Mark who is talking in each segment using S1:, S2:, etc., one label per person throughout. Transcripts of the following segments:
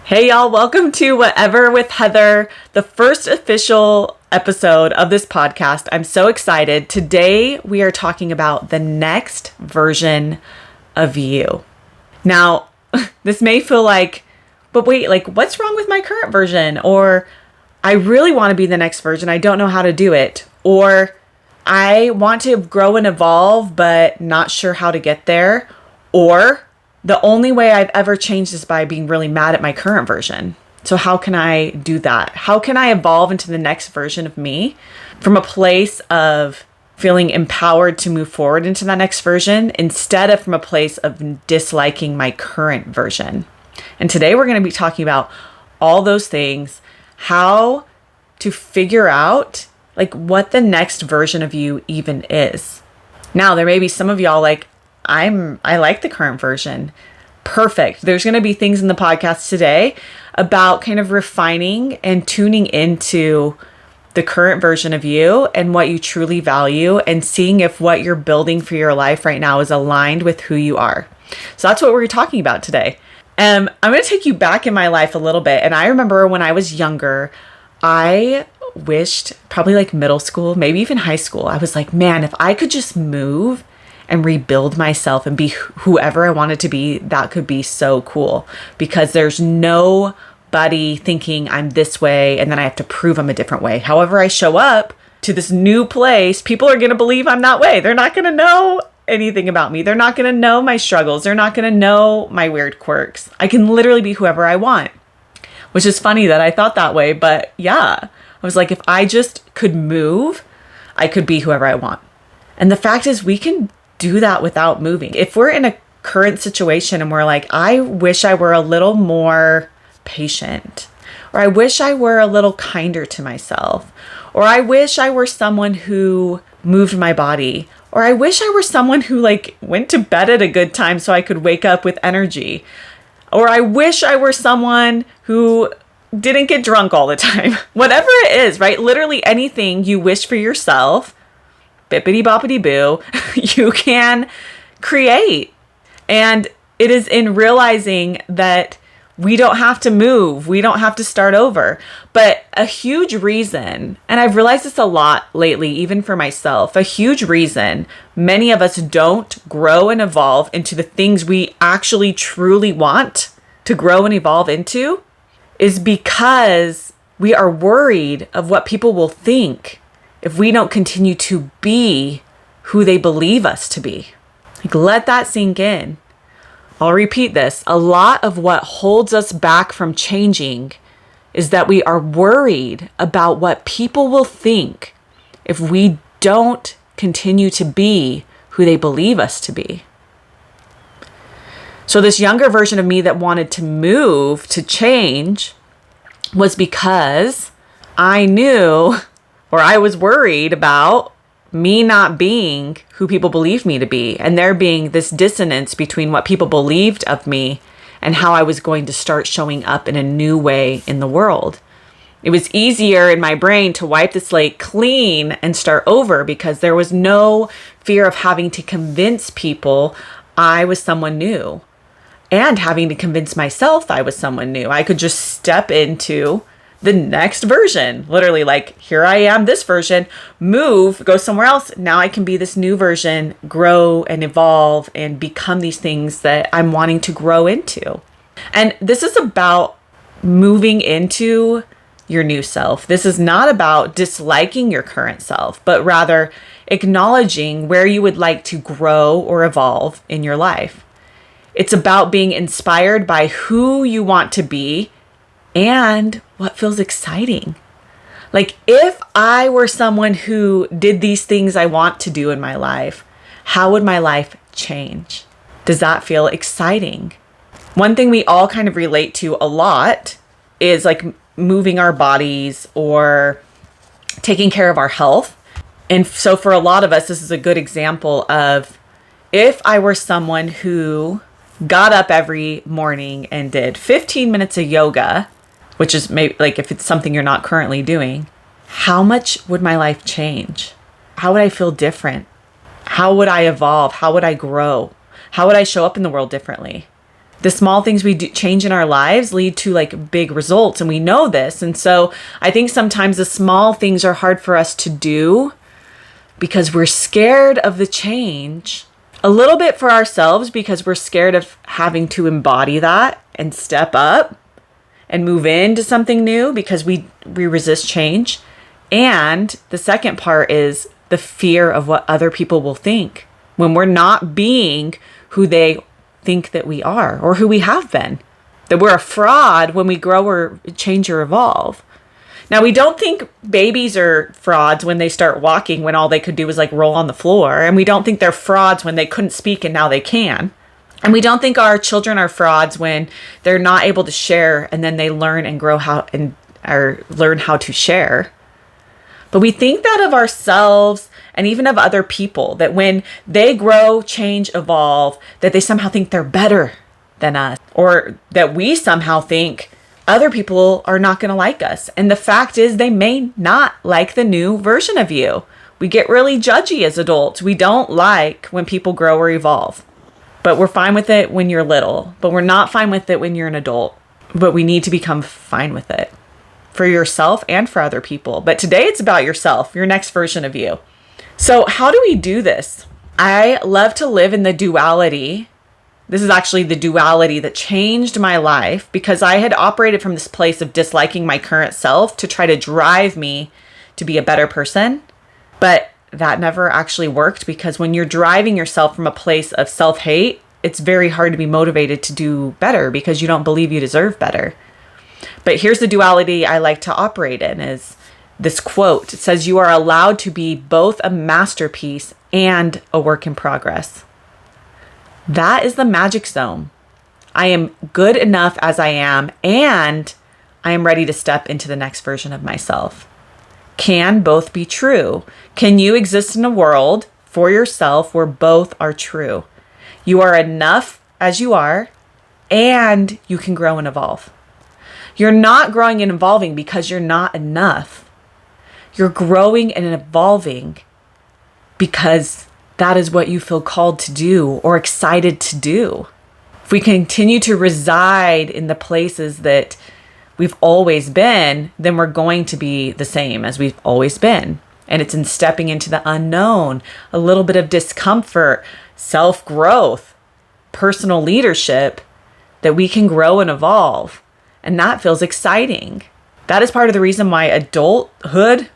S1: Hey y'all, welcome to Whatever with Heather, the first official episode of this podcast. I'm so excited. Today we are talking about the next version of you. Now, this may feel like, but wait, like what's wrong with my current version? Or I really want to be the next version. I don't know how to do it. Or I want to grow and evolve, but not sure how to get there. Or the only way I've ever changed is by being really mad at my current version. So how can I do that? How can I evolve into the next version of me from a place of feeling empowered to move forward into that next version instead of from a place of disliking my current version? And today we're going to be talking about all those things, how to figure out like what the next version of you even is. Now, there may be some of y'all like, I like the current version. Perfect. There's going to be things in the podcast today about kind of refining and tuning into the current version of you and what you truly value and seeing if what you're building for your life right now is aligned with who you are. So that's what we're talking about today. I'm going to take you back in my life a little bit. And I remember when I was younger, I wished probably like middle school, maybe even high school. I was like, man, if I could just move and rebuild myself and be whoever I wanted to be, that could be so cool because there's nobody thinking I'm this way and then I have to prove I'm a different way. However I show up to this new place, people are going to believe I'm that way. They're not going to know anything about me. They're not going to know my struggles. They're not going to know my weird quirks. I can literally be whoever I want, which is funny that I thought that way. But yeah, I was like, if I just could move, I could be whoever I want. And the fact is we can do that without moving. If we're in a current situation and we're like, I wish I were a little more patient, or I wish I were a little kinder to myself, or I wish I were someone who moved my body, or I wish I were someone who like went to bed at a good time so I could wake up with energy, or I wish I were someone who didn't get drunk all the time. Whatever it is, right? Literally anything you wish for yourself, bippity boppity boo, you can create. And it is in realizing that we don't have to move. We don't have to start over. But a huge reason, and I've realized this a lot lately, even for myself, a huge reason many of us don't grow and evolve into the things we actually truly want to grow and evolve into is because we are worried of what people will think if we don't continue to be who they believe us to be. Like, let that sink in. I'll repeat this. A lot of what holds us back from changing is that we are worried about what people will think if we don't continue to be who they believe us to be. So this younger version of me that wanted to move, to change, was because I knew, or I was worried about me not being who people believed me to be, and there being this dissonance between what people believed of me and how I was going to start showing up in a new way in the world. It was easier in my brain to wipe the slate clean and start over because there was no fear of having to convince people I was someone new and having to convince myself I was someone new. I could just step into the next version, literally like, here I am, this version, move, go somewhere else. Now I can be this new version, grow and evolve and become these things that I'm wanting to grow into. And this is about moving into your new self. This is not about disliking your current self, but rather acknowledging where you would like to grow or evolve in your life. It's about being inspired by who you want to be and what feels exciting. Like, if I were someone who did these things I want to do in my life, how would my life change? Does that feel exciting? One thing we all kind of relate to a lot is like moving our bodies or taking care of our health. And so for a lot of us, this is a good example of if I were someone who got up every morning and did 15 minutes of yoga, which is maybe like if it's something you're not currently doing, how much would my life change? How would I feel different? How would I evolve? How would I grow? How would I show up in the world differently? The small things we do change in our lives lead to like big results, and we know this. And so I think sometimes the small things are hard for us to do because we're scared of the change. A little bit for ourselves because we're scared of having to embody that and step up and move into something new because we resist change. And the second part is the fear of what other people will think when we're not being who they think that we are or who we have been. That we're a fraud when we grow or change or evolve. Now, we don't think babies are frauds when they start walking, when all they could do was like roll on the floor. And we don't think they're frauds when they couldn't speak and now they can. And we don't think our children are frauds when they're not able to share and then they learn and grow or learn how to share. But we think that of ourselves and even of other people, that when they grow, change, evolve, that they somehow think they're better than us, or that we somehow think other people are not going to like us. And the fact is, they may not like the new version of you. We get really judgy as adults. We don't like when people grow or evolve. But we're fine with it when you're little. But we're not fine with it when you're an adult. But we need to become fine with it for yourself and for other people. But today it's about yourself, your next version of you. So how do we do this? I love to live in the duality. This is actually the duality that changed my life because I had operated from this place of disliking my current self to try to drive me to be a better person. But that never actually worked because when you're driving yourself from a place of self-hate, it's very hard to be motivated to do better because you don't believe you deserve better. But here's the duality I like to operate in is this quote. It says, "You are allowed to be both a masterpiece and a work in progress." That is the magic zone. I am good enough as I am, and I am ready to step into the next version of myself. Can both be true? Can you exist in a world for yourself where both are true? You are enough as you are, and you can grow and evolve. You're not growing and evolving because you're not enough. You're growing and evolving because that is what you feel called to do or excited to do. If we continue to reside in the places that we've always been, then we're going to be the same as we've always been. And it's in stepping into the unknown, a little bit of discomfort, self-growth, personal leadership, that we can grow and evolve. And that feels exciting. That is part of the reason why adulting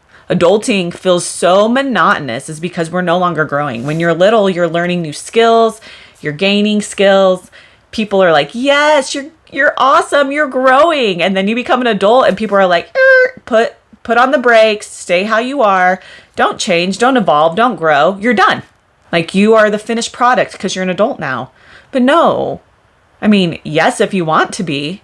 S1: feels so monotonous, is because we're no longer growing. When you're little, you're learning new skills, you're gaining skills. People are like, yes, you're awesome, you're growing. And then you become an adult and people are like, put on the brakes, stay how you are, don't change, don't evolve, don't grow, you're done. Like you are the finished product because you're an adult now. But no, I mean, yes, if you want to be,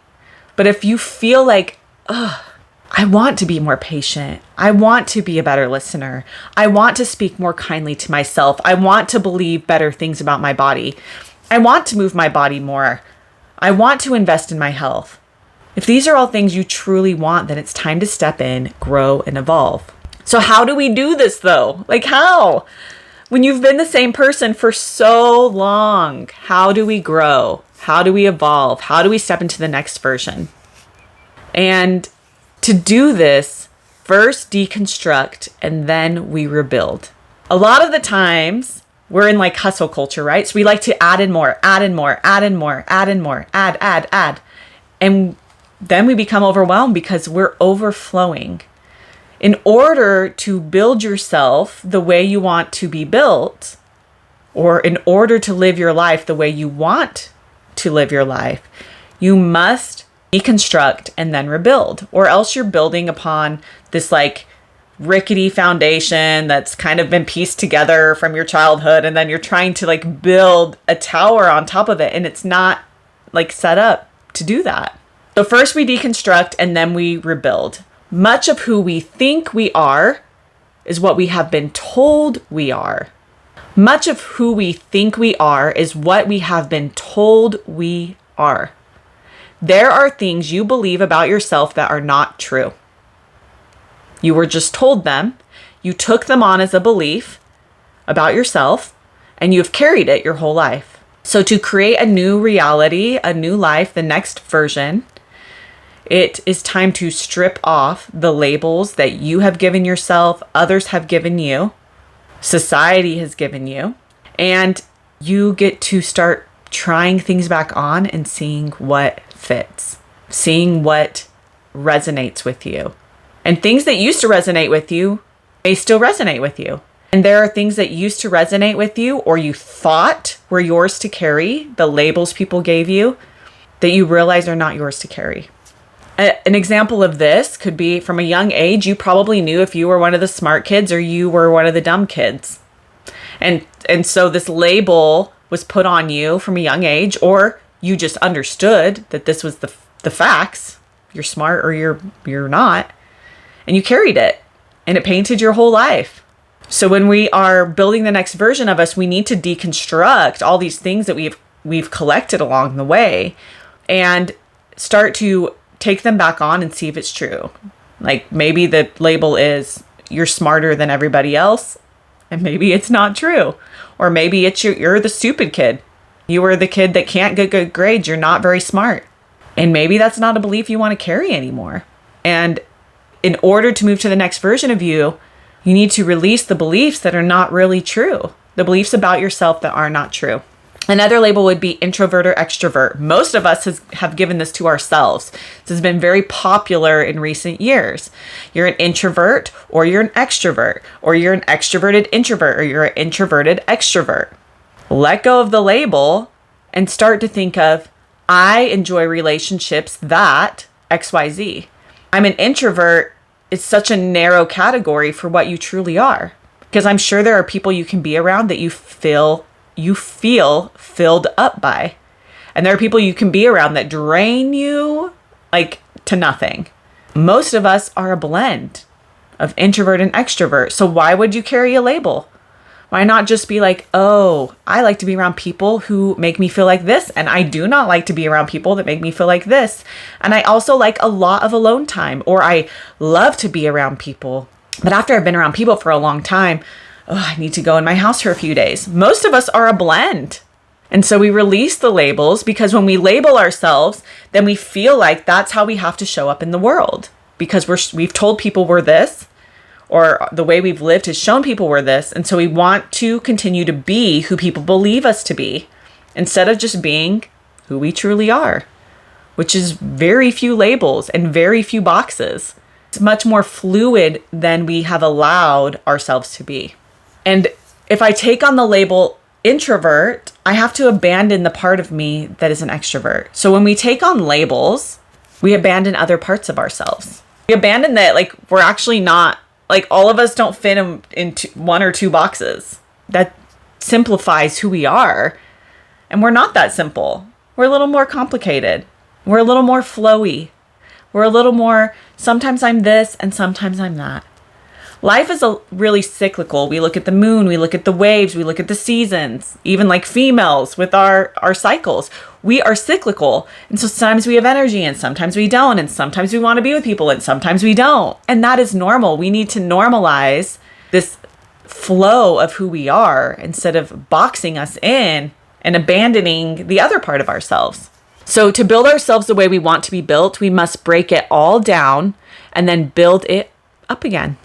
S1: but if you feel like, I want to be more patient. I want to be a better listener. I want to speak more kindly to myself. I want to believe better things about my body. I want to move my body more. I want to invest in my health. If these are all things you truly want, then it's time to step in, grow, and evolve. So how do we do this though? Like how? When you've been the same person for so long, how do we grow? How do we evolve? How do we step into the next version? And to do this, first deconstruct and then we rebuild. A lot of the times we're in like hustle culture, right? So we like to add in more, add in more, add in more, add in more, add. And then we become overwhelmed because we're overflowing. In order to build yourself the way you want to be built, or in order to live your life the way you want to live your life, you must deconstruct and then rebuild, or else you're building upon this like rickety foundation that's kind of been pieced together from your childhood, and then you're trying to like build a tower on top of it, and it's not like set up to do that. So first we deconstruct and then we rebuild. Much of who we think we are is what we have been told we are. Much of who we think we are is what we have been told we are. There are things you believe about yourself that are not true. You were just told them, you took them on as a belief about yourself, and you've carried it your whole life. So to create a new reality, a new life, the next version, it is time to strip off the labels that you have given yourself, others have given you, society has given you, and you get to start trying things back on and seeing what fits, seeing what resonates with you. And things that used to resonate with you may still resonate with you. And there are things that used to resonate with you or you thought were yours to carry, the labels people gave you, that you realize are not yours to carry. An example of this could be from a young age, you probably knew if you were one of the smart kids or you were one of the dumb kids. And so this label was put on you from a young age, or you just understood that this was the facts. You're smart or you're not. And you carried it and it painted your whole life. So when we are building the next version of us, we need to deconstruct all these things that we've collected along the way and start to take them back on and see if it's true. Like maybe the label is you're smarter than everybody else, and maybe it's not true. Or maybe it's you're the stupid kid. You were the kid that can't get good grades. You're not very smart. And maybe that's not a belief you want to carry anymore. And in order to move to the next version of you, you need to release the beliefs that are not really true, the beliefs about yourself that are not true. Another label would be introvert or extrovert. Most of us have given this to ourselves. This has been very popular in recent years. You're an introvert or you're an extrovert, or you're an extroverted introvert, or you're an introverted extrovert. Let go of the label and start to think of, I enjoy relationships that XYZ. I'm an introvert. It's such a narrow category for what you truly are, because I'm sure there are people you can be around that you feel filled up by. And there are people you can be around that drain you like to nothing. Most of us are a blend of introvert and extrovert. So why would you carry a label? Why not just be like, oh, I like to be around people who make me feel like this, and I do not like to be around people that make me feel like this. And I also like a lot of alone time, or I love to be around people. But after I've been around people for a long time, I need to go in my house for a few days. Most of us are a blend. And so we release the labels, because when we label ourselves, then we feel like that's how we have to show up in the world, because we've told people we're this, or the way we've lived has shown people we're this. And so we want to continue to be who people believe us to be, instead of just being who we truly are, which is very few labels and very few boxes. It's much more fluid than we have allowed ourselves to be. And if I take on the label introvert, I have to abandon the part of me that is an extrovert. So when we take on labels, we abandon other parts of ourselves. We abandon that, like, we're actually not, like, all of us don't fit into one or two boxes. That simplifies who we are. And we're not that simple. We're a little more complicated. We're a little more flowy. We're a little more, sometimes I'm this and sometimes I'm that. Life is really cyclical. We look at the moon, we look at the waves, we look at the seasons, even like females with our cycles. We are cyclical. And so sometimes we have energy and sometimes we don't. And sometimes we want to be with people and sometimes we don't. And that is normal. We need to normalize this flow of who we are instead of boxing us in and abandoning the other part of ourselves. So to build ourselves the way we want to be built, we must break it all down and then build it up again.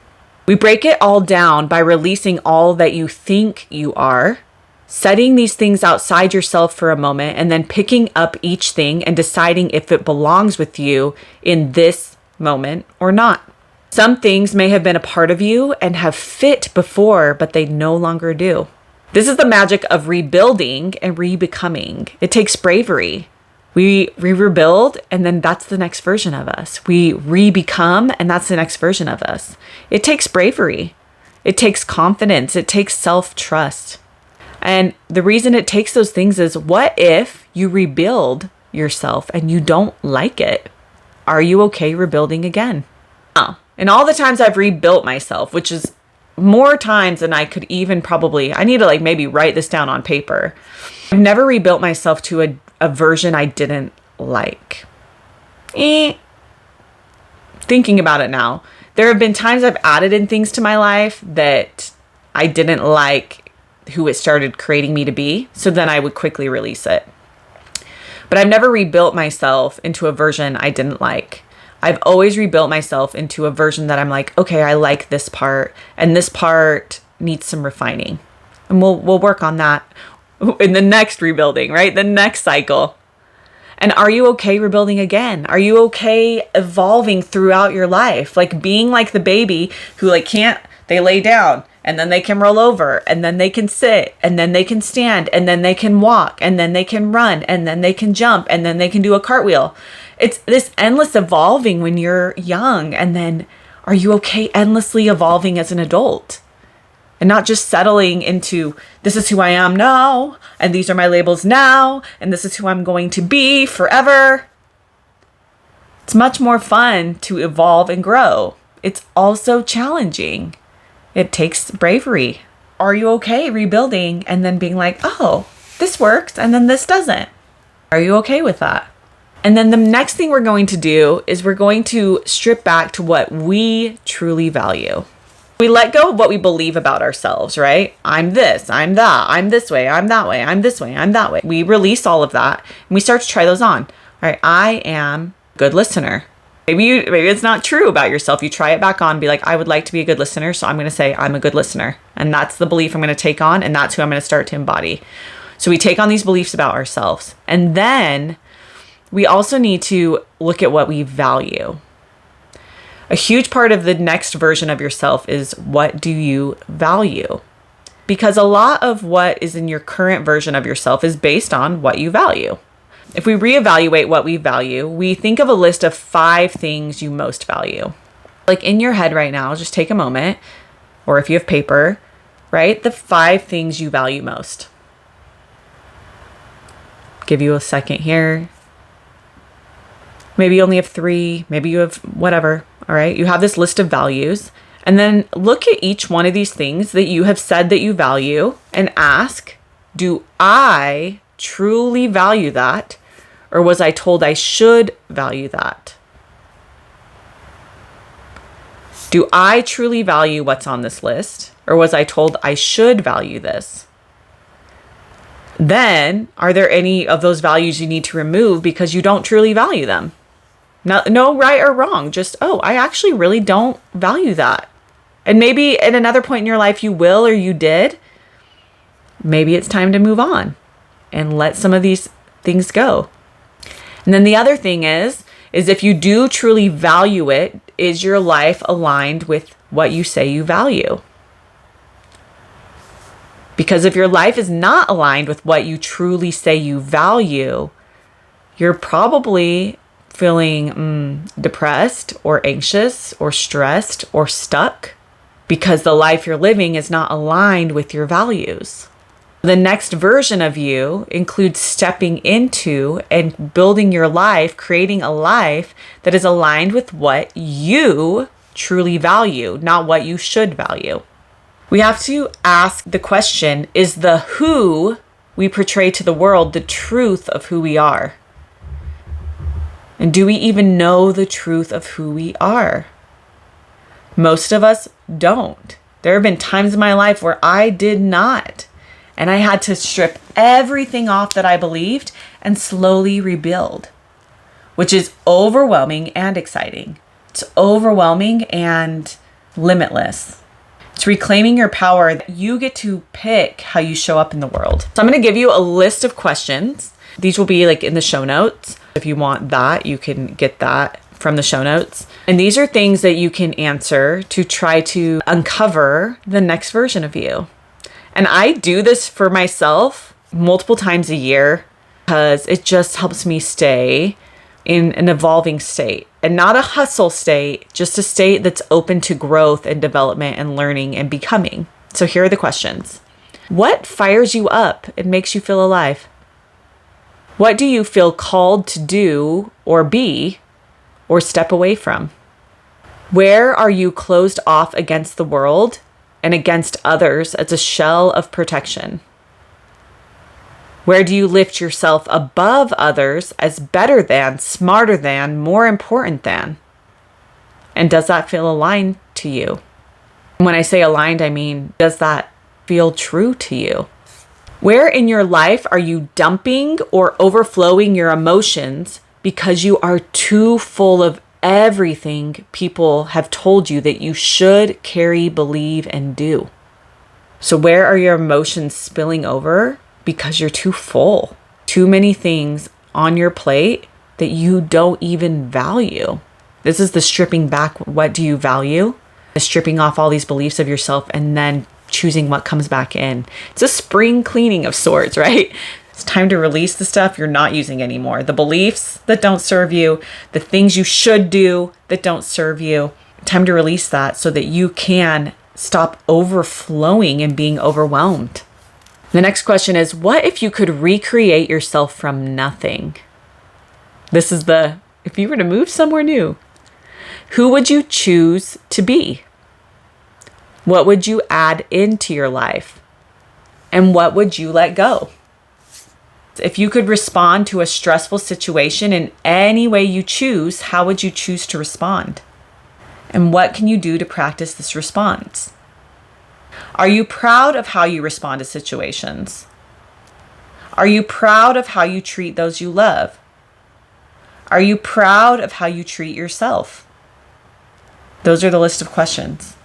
S1: We break it all down by releasing all that you think you are, setting these things outside yourself for a moment, and then picking up each thing and deciding if it belongs with you in this moment or not. Some things may have been a part of you and have fit before, but they no longer do. This is the magic of rebuilding and rebecoming. It takes bravery. We rebuild, and then that's the next version of us. We re-become, and that's the next version of us. It takes bravery. It takes confidence. It takes self-trust. And the reason it takes those things is, what if you rebuild yourself and you don't like it? Are you okay rebuilding again? Oh, and all the times I've rebuilt myself, which is more times than I could even probably, I need to maybe write this down on paper. I've never rebuilt myself to a version I didn't like. Thinking about it now, there have been times I've added in things to my life that I didn't like who it started creating me to be. So then I would quickly release it. But I've never rebuilt myself into a version I didn't like. I've always rebuilt myself into a version that I'm like, okay, I like this part, and this part needs some refining. And we'll work on that in the next rebuilding, right? The next cycle. And are you okay rebuilding again? Are you okay evolving throughout your life? Like being like the baby who like they lay down and then they can roll over and then they can sit and then they can stand and then they can walk and then they can run and then they can jump and then they can do a cartwheel. It's this endless evolving when you're young. And then are you okay endlessly evolving as an adult? And not just settling into, this is who I am now, and these are my labels now, and this is who I'm going to be forever. It's much more fun to evolve and grow. It's also challenging. It takes bravery. Are you okay rebuilding and then being like, oh, this works, and then this doesn't? Are you okay with that? And then the next thing we're going to do is we're going to strip back to what we truly value. We let go of what we believe about ourselves, right? I'm this, I'm that, I'm this way, I'm that way, I'm this way, I'm that way. We release all of that and we start to try those on. All right, I am a good listener. Maybe it's not true about yourself. You try it back on, be like, I would like to be a good listener, so I'm going to say I'm a good listener. And that's the belief I'm going to take on, and that's who I'm going to start to embody. So we take on these beliefs about ourselves. And then we also need to look at what we value. A huge part of the next version of yourself is, what do you value? Because a lot of what is in your current version of yourself is based on what you value. If we reevaluate what we value, we think of a list of 5 things you most value. Like in your head right now, just take a moment, or if you have paper, write the 5 things you value most. Give you a second here. Maybe you only have 3, maybe you have whatever. All right, you have this list of values, and then look at each one of these things that you have said that you value and ask, do I truly value that? Or was I told I should value that? Do I truly value what's on this list? Or was I told I should value this? Then, are there any of those values you need to remove because you don't truly value them? No right or wrong, just, I actually really don't value that. And maybe at another point in your life you will or you did. Maybe it's time to move on and let some of these things go. And then the other thing is if you do truly value it, is your life aligned with what you say you value? Because if your life is not aligned with what you truly say you value, you're probably feeling depressed or anxious or stressed or stuck because the life you're living is not aligned with your values. The next version of you includes stepping into and building your life, creating a life that is aligned with what you truly value, not what you should value. We have to ask the question, is the who we portray to the world the truth of who we are? And do we even know the truth of who we are? Most of us don't. There have been times in my life where I did not. And I had to strip everything off that I believed and slowly rebuild, which is overwhelming and exciting. It's overwhelming and limitless. It's reclaiming your power. You get to pick how you show up in the world. So I'm going to give you a list of questions. These will be like in the show notes. If you want that, you can get that from the show notes. And these are things that you can answer to try to uncover the next version of you. And I do this for myself multiple times a year because it just helps me stay in an evolving state, and not a hustle state, just a state that's open to growth and development and learning and becoming. So here are the questions. What fires you up and makes you feel alive? What do you feel called to do or be or step away from? Where are you closed off against the world and against others as a shell of protection? Where do you lift yourself above others as better than, smarter than, more important than? And does that feel aligned to you? And when I say aligned, I mean, does that feel true to you? Where in your life are you dumping or overflowing your emotions because you are too full of everything people have told you that you should carry, believe, and do? So where are your emotions spilling over because you're too full? Too many things on your plate that you don't even value. This is the stripping back. What do you value? The stripping off all these beliefs of yourself and then choosing what comes back in. It's a spring cleaning of sorts, right? It's time to release the stuff you're not using anymore. The beliefs that don't serve you, the things you should do that don't serve you. Time to release that so that you can stop overflowing and being overwhelmed. The next question is, what if you could recreate yourself from nothing? This is if you were to move somewhere new, who would you choose to be? What would you add into your life? And what would you let go? If you could respond to a stressful situation in any way you choose, how would you choose to respond? And what can you do to practice this response? Are you proud of how you respond to situations? Are you proud of how you treat those you love? Are you proud of how you treat yourself? Those are the list of questions.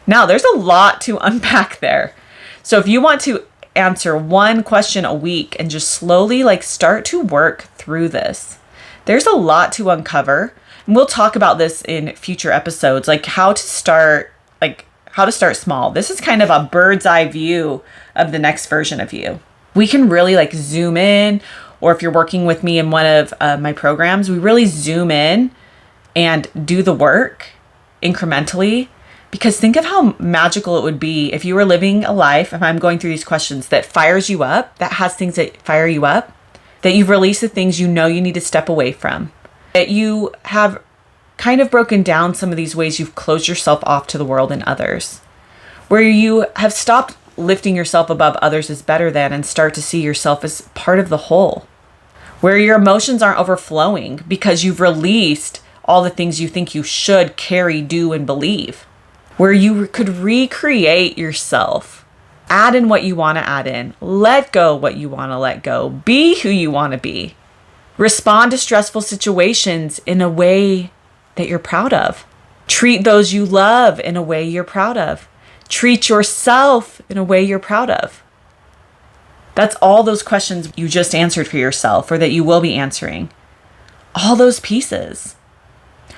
S1: Now, there's a lot to unpack there. So if you want to answer one question a week and just slowly start to work through this, there's a lot to uncover. And we'll talk about this in future episodes, how to start small. This is kind of a bird's eye view of the next version of you. We can really zoom in, or if you're working with me in one of my programs, we really zoom in and do the work incrementally. Because think of how magical it would be if you were living a life, if I'm going through these questions, that fires you up, that has things that fire you up, that you've released the things you know you need to step away from, that you have kind of broken down some of these ways you've closed yourself off to the world and others, where you have stopped lifting yourself above others as better than and start to see yourself as part of the whole, where your emotions aren't overflowing because you've released all the things you think you should carry, do, and believe, where you could recreate yourself, add in what you want to add in, let go what you want to let go, be who you want to be, respond to stressful situations in a way that you're proud of, treat those you love in a way you're proud of, treat yourself in a way you're proud of. That's all those questions you just answered for yourself, or that you will be answering. All those pieces.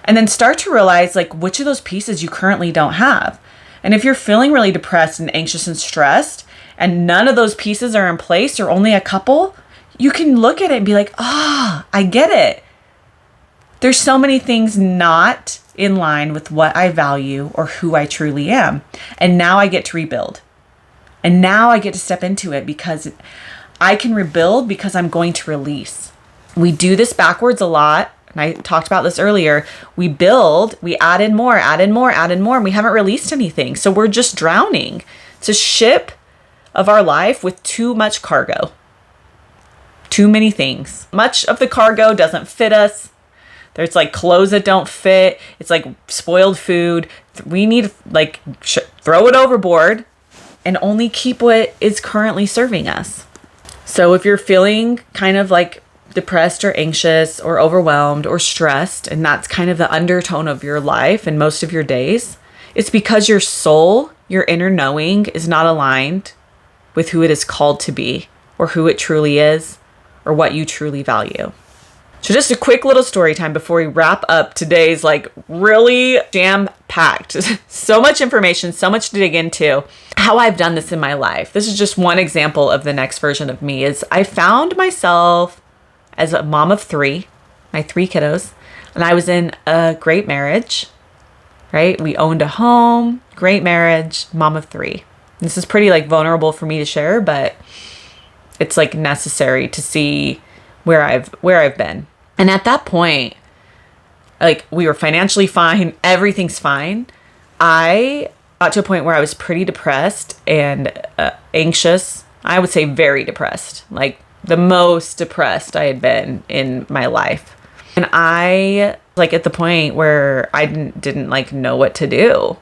S1: And then start to realize which of those pieces you currently don't have. And if you're feeling really depressed and anxious and stressed, and none of those pieces are in place, or only a couple, you can look at it and be like, I get it. There's so many things not in line with what I value or who I truly am. And now I get to rebuild. And now I get to step into it because I can rebuild because I'm going to release. We do this backwards a lot. And I talked about this earlier. We build, we add in more, and we haven't released anything. So we're just drowning. It's a ship of our life with too much cargo. Too many things. Much of the cargo doesn't fit us. There's clothes that don't fit. It's spoiled food. We need to throw it overboard and only keep what is currently serving us. So if you're feeling kind of depressed or anxious or overwhelmed or stressed, and that's kind of the undertone of your life and most of your days, it's because your soul, your inner knowing, is not aligned with who it is called to be, or who it truly is, or what you truly value. So just a quick little story time before we wrap up today's really jam-packed. So much information, so much to dig into. How I've done this in my life. This is just one example of the next version of me. Is I found myself as a mom of three, my three kiddos, and I was in a great marriage, right? We owned a home, great marriage, mom of three. This is pretty vulnerable for me to share, but it's necessary to see where I've been. And at that point, we were financially fine, everything's fine. I got to a point where I was pretty depressed and anxious. I would say very depressed, the most depressed I had been in my life. And I at the point where I didn't know what to do.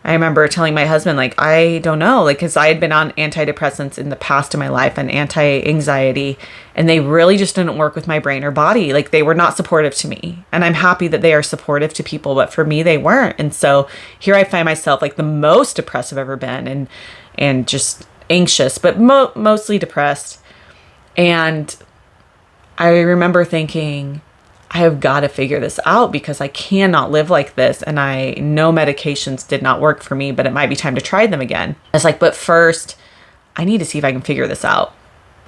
S1: I remember telling my husband, like, I don't know, like, because I had been on antidepressants in the past of my life and anti-anxiety, and they really just didn't work with my brain or body. Like, they were not supportive to me. And I'm happy that they are supportive to people, but for me, they weren't. And so here I find myself like the most depressed I've ever been, and just anxious, but mostly depressed. And I remember thinking, I have got to figure this out because I cannot live like this. And I know medications did not work for me, but it might be time to try them again. I was like, but first, I need to see if I can figure this out,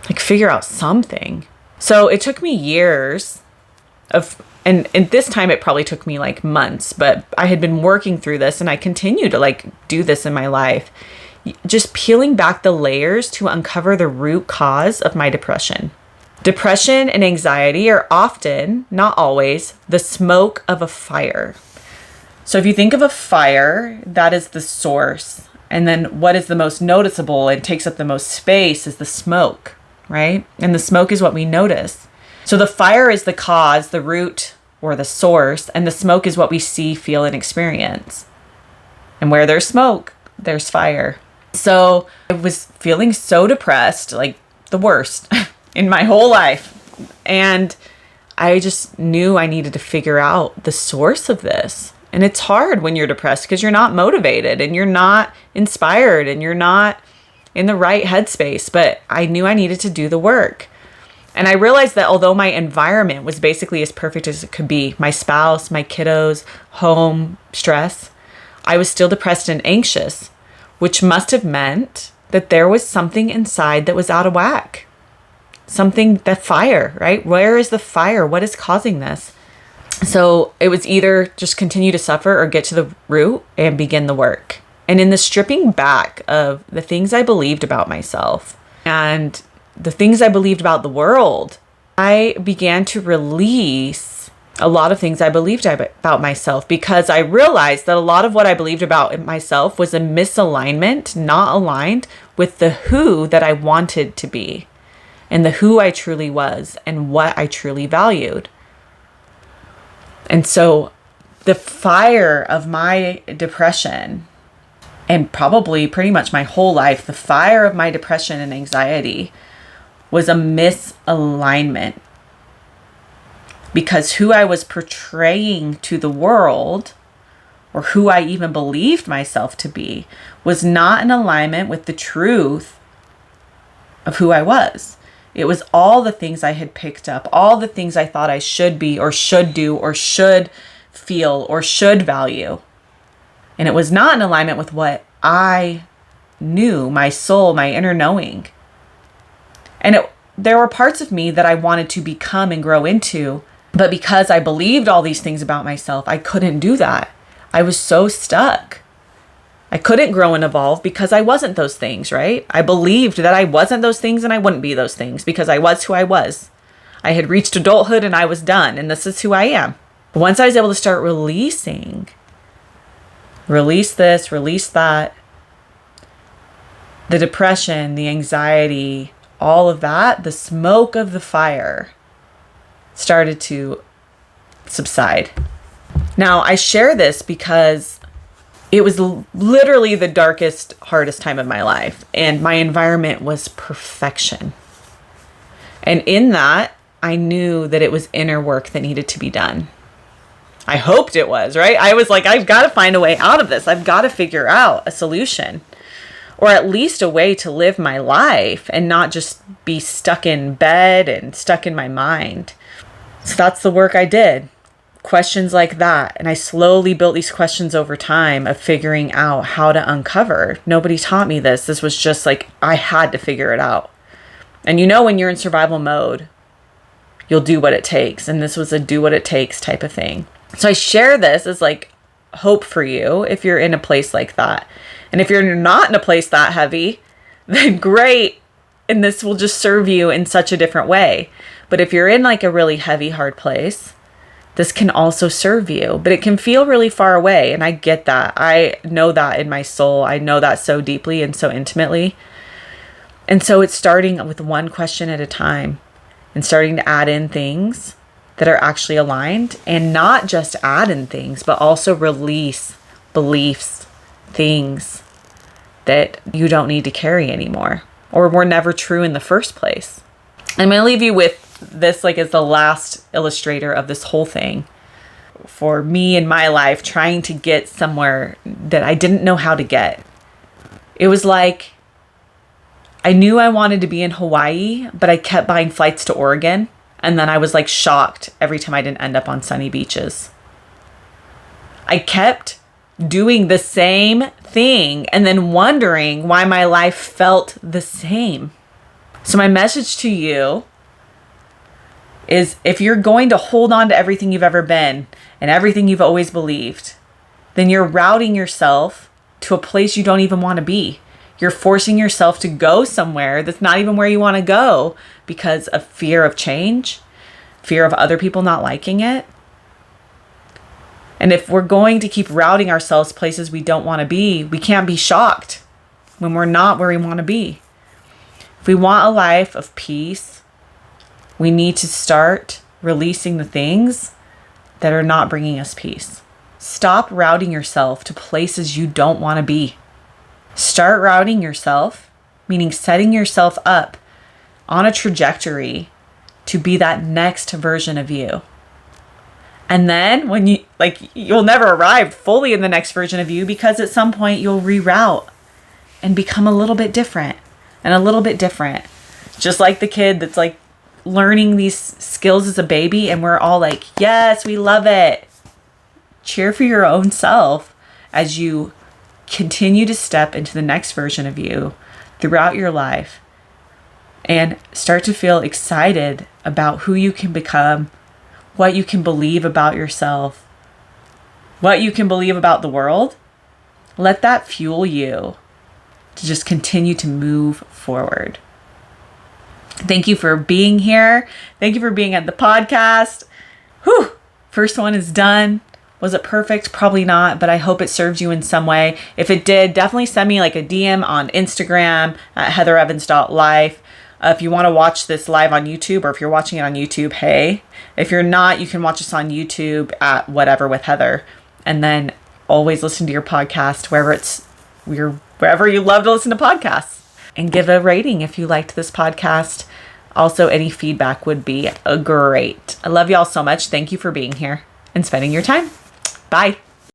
S1: like figure out something. So it took me years and this time it probably took me like months, but I had been working through this and I continue to like do this in my life, just peeling back the layers to uncover the root cause of my depression. Depression and anxiety are often, not always, the smoke of a fire. So if you think of a fire, that is the source. And then what is the most noticeable and takes up the most space is the smoke, right? And the smoke is what we notice. So the fire is the cause, the root, or the source, and the smoke is what we see, feel, and experience. And where there's smoke, there's fire. So I was feeling so depressed, like the worst in my whole life. And I just knew I needed to figure out the source of this. And it's hard when you're depressed because you're not motivated and you're not inspired and you're not in the right headspace. But I knew I needed to do the work. And I realized that although my environment was basically as perfect as it could be, my spouse, my kiddos, home, stress, I was still depressed and anxious, which must have meant that there was something inside that was out of whack. Something, that fire, right? Where is the fire? What is causing this? So it was either just continue to suffer or get to the root and begin the work. And in the stripping back of the things I believed about myself and the things I believed about the world, I began to release a lot of things I believed about myself, because I realized that a lot of what I believed about myself was a misalignment, not aligned with the who that I wanted to be and the who I truly was and what I truly valued. And so the fire of my depression, and probably pretty much my whole life, the fire of my depression and anxiety was a misalignment, because who I was portraying to the world, or who I even believed myself to be, was not in alignment with the truth of who I was. It was all the things I had picked up, all the things I thought I should be or should do or should feel or should value. And it was not in alignment with what I knew, my soul, my inner knowing. And there were parts of me that I wanted to become and grow into, but because I believed all these things about myself, I couldn't do that. I was so stuck. I couldn't grow and evolve because I wasn't those things, right? I believed that I wasn't those things and I wouldn't be those things because I was who I was. I had reached adulthood and I was done, and this is who I am. But once I was able to start releasing, release this, release that, the depression, the anxiety, all of that, the smoke of the fire started to subside. Now, I share this because it was literally the darkest, hardest time of my life, and my environment was perfection. And in that, I knew that it was inner work that needed to be done. I hoped it was, right? I was like, I've got to find a way out of this. I've got to figure out a solution, or at least a way to live my life and not just be stuck in bed and stuck in my mind. So that's the work I did. Questions like that. And I slowly built these questions over time of figuring out how to uncover. Nobody taught me this. This was just like, I had to figure it out. And when you're in survival mode, you'll do what it takes. And this was a do what it takes type of thing. So I share this as like hope for you if you're in a place like that. And if you're not in a place that heavy, then great. And this will just serve you in such a different way. But if you're in like a really heavy, hard place, this can also serve you, but it can feel really far away. And I get that. I know that in my soul. I know that so deeply and so intimately. And so it's starting with one question at a time and starting to add in things that are actually aligned, and not just add in things, but also release beliefs things that you don't need to carry anymore, or were never true in the first place. I'm going to leave you with this like as the last illustrator of this whole thing. For me in my life, trying to get somewhere that I didn't know how to get. It was like I knew I wanted to be in Hawaii, but I kept buying flights to Oregon. And then I was like shocked every time I didn't end up on sunny beaches. I kept doing the same thing and then wondering why my life felt the same. So my message to you is, if you're going to hold on to everything you've ever been and everything you've always believed, then you're routing yourself to a place you don't even want to be. You're forcing yourself to go somewhere that's not even where you want to go because of fear of change, fear of other people not liking it. And if we're going to keep routing ourselves places we don't want to be, we can't be shocked when we're not where we want to be. If we want a life of peace, we need to start releasing the things that are not bringing us peace. Stop routing yourself to places you don't want to be. Start routing yourself, meaning setting yourself up on a trajectory to be that next version of you. And then when you'll never arrive fully in the next version of you, because at some point you'll reroute and become a little bit different and a little bit different. Just like the kid that's like learning these skills as a baby, and we're all like, yes, we love it. Cheer for your own self as you continue to step into the next version of you throughout your life and start to feel excited about who you can become, what you can believe about yourself, what you can believe about the world. Let that fuel you to just continue to move forward. Thank you for being here. Thank you for being at the podcast. Whew. First one is done. Was it perfect? Probably not, but I hope it served you in some way. If it did, definitely send me like a DM on Instagram at heatherevans.life. If you want to watch this live on YouTube, or if you're watching it on YouTube, hey. If you're not, you can watch us on YouTube at Whatever with Heather. And then always listen to your podcast wherever you love to listen to podcasts. And give a rating if you liked this podcast. Also, any feedback would be great. I love y'all so much. Thank you for being here and spending your time. Bye.